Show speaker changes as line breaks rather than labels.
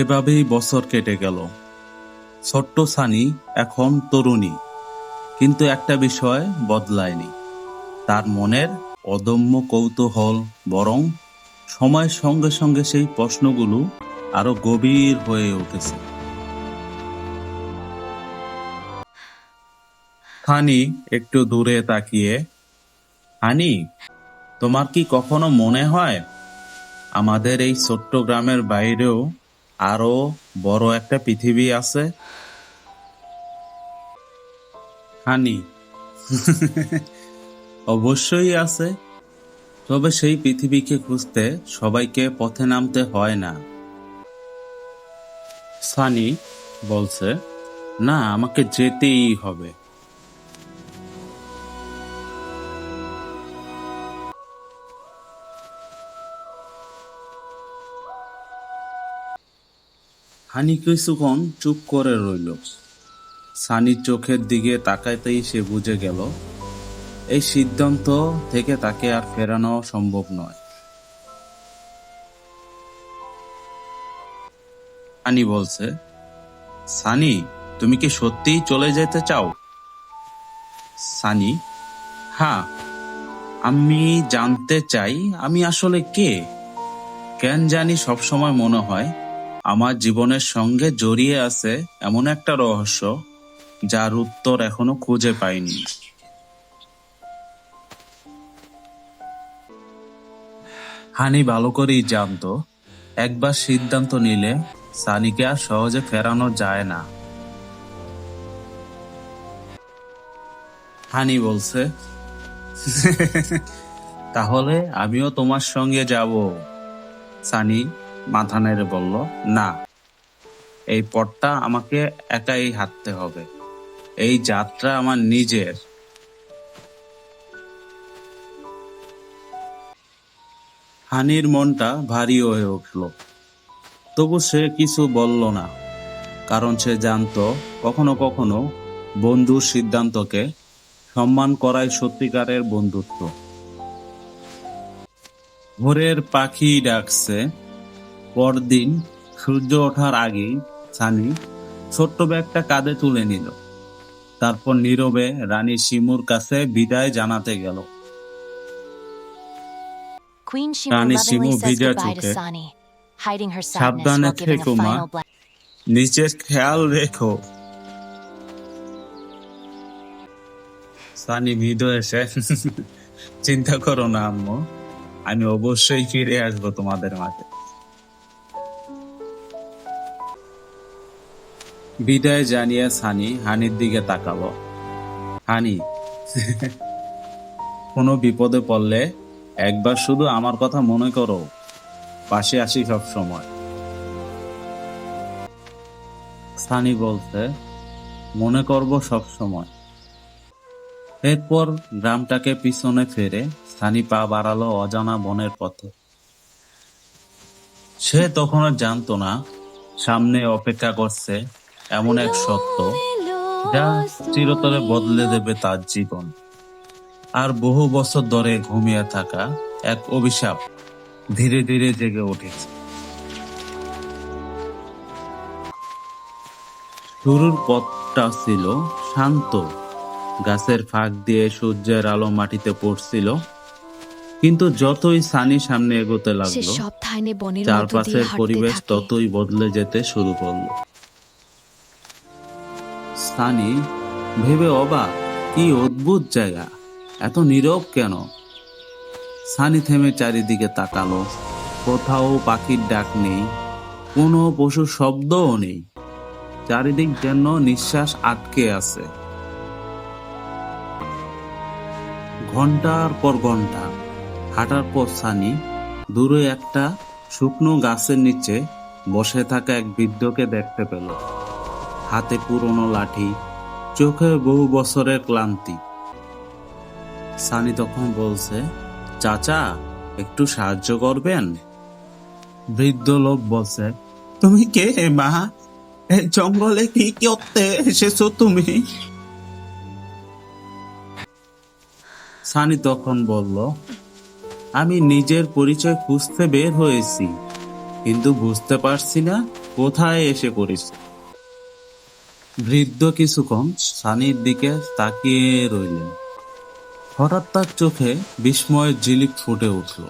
এভাবেই বছর কেটে গেল। ছোট্ট সানি এখন তরুণী, কিন্তু একটা বিষয় বদলায়নি, তার মনের অদম্য কৌতূহল। বরং সময়ের সঙ্গে সঙ্গে সেই প্রশ্নগুলো আরো গভীর হয়ে উঠেছে। সানি একটু দূরে তাকিয়ে, হানি, তোমার কি কখনো মনে হয় আমাদের এই ছোট্ট গ্রামের বাইরেও আরো বড় একটা পৃথিবী আছে? হানি: অবশ্যই আছে, তবে সেই পৃথিবীকে খুঁজতে সবাইকে পথে নামতে হয় না। সানি বলছে, না, আমাকে যেতেই হবে। হানি কিছুক্ষণ চুপ করে রইল। সানির চোখের দিকে তাকাতেই সে বুঝে গেল এই সিদ্ধান্ত থেকে তাকে আর ফেরানো সম্ভব নয়। হানি বলছে, সানি, তুমি কি সত্যিই চলে যেতে চাও? সানি: হ্যাঁ, আমি জানতে চাই আমি আসলে কে। কেন জানি সবসময় মনে হয় আমার জীবনের সঙ্গে জড়িয়ে আছে এমন একটা রহস্য যার উত্তর এখনো খুঁজে পাইনি। হানি ভালো করেই জানতো একবার সিদ্ধান্ত নিলে সানিকে আর সহজে ফেরানো যায় না। হানি বলছে, তাহলে আমিও তোমার সঙ্গে যাব। সানি মাথা নেড়ে বলল, না, এই পথটা আমাকে একাই হাঁটতে হবে। এই যাত্রা আমার নিজের। হানির মনটা ভারী হয়ে উঠল, তবু সে কিছু বলল না, কারণ সে জানতো কখনো কখনো বন্ধুর সিদ্ধান্তকে সম্মান করাই সত্যিকারের বন্ধুত্ব। ভোরের পাখি ডাকছে। পরদিন সূর্য ওঠার আগেই সানি ছোট্ট ব্যাগটা কাঁধে তুলে নিল। তারপর নীরবে রানী শিমুর কাছে বিদায় জানাতে গেল।
Queen Shimu
রানী শিমু
lovingly says
ভিজা
goodbye to
চোখে,
Sani, hiding her sadness
সাবধানে
while giving
থেকো
a
মা,
final blessing.
নিচের খেয়াল রেখো। সানি মৃদু এসে, চিন্তা করো না আম্মু, আমি অবশ্যই ফিরে আসবো তোমাদের মাঝে। বিদায় জানিয়ে সানি হানির দিকে তাকালো। হানি, কোনো বিপদে পড়লে একবার শুধু আমার কথা মনে করো, পাশে আসি সব সময়। সানি বলছে, মনে করব সব সময়। এরপর গ্রামটাকে পিছনে ফেরে সানি পা বাড়ালো অজানা বনের পথে। সে তখনও জানতো না সামনে অপেক্ষা করছে এমন এক সত্য যা চিরতরে বদলে দেবে তার জীবন। আর বহু বছর ধরে ঘুমিয়ে থাকা এক অভিশাপ ধীরে ধীরে জেগে উঠেছে। শুরুর পথটা ছিল শান্ত, গাছের ফাঁক দিয়ে সূর্যের আলো মাটিতে পড়ছিল। কিন্তু যতই সানি সামনে এগোতে লাগলো, চারপাশের পরিবেশ ততই বদলে যেতে শুরু করলো। সানি ভেবে অবাক, কি অদ্ভুত জায়গা, এত নীরব কেন? সানি থেমে চারিদিকে তাকালো। কোথাও পাখির ডাক নেই, কোনো পশুর শব্দও নেই। চারিদিক যেন নিঃশ্বাস আটকে আছে। ঘন্টার পর ঘন্টা হাঁটার পর সানি দূরে একটা শুকনো গাছের নিচে বসে থাকা এক বৃদ্ধকে দেখতে পেল। হাতে পুরনো লাঠি, চোখে বহু বছরের ক্লান্তি। সানি তখন বলছে, চাচা, একটু সাহায্য করবেন? বৃদ্ধ লোক বলছে, তুমি কে মা? এই জঙ্গলে কি করতে এসেছো তুমি? সানি তখন বলল, আমি নিজের পরিচয় খুঁজতে বের হয়েছি, কিন্তু বুঝতে পারছি না কোথায় এসে পড়েছি? বৃদ্ধ কিছুক্ষণ সানির দিকে তাকিয়ে রইলেন। হঠাৎ তার চোখে বিস্ময়ের ঝিলিক ফুটে উঠল।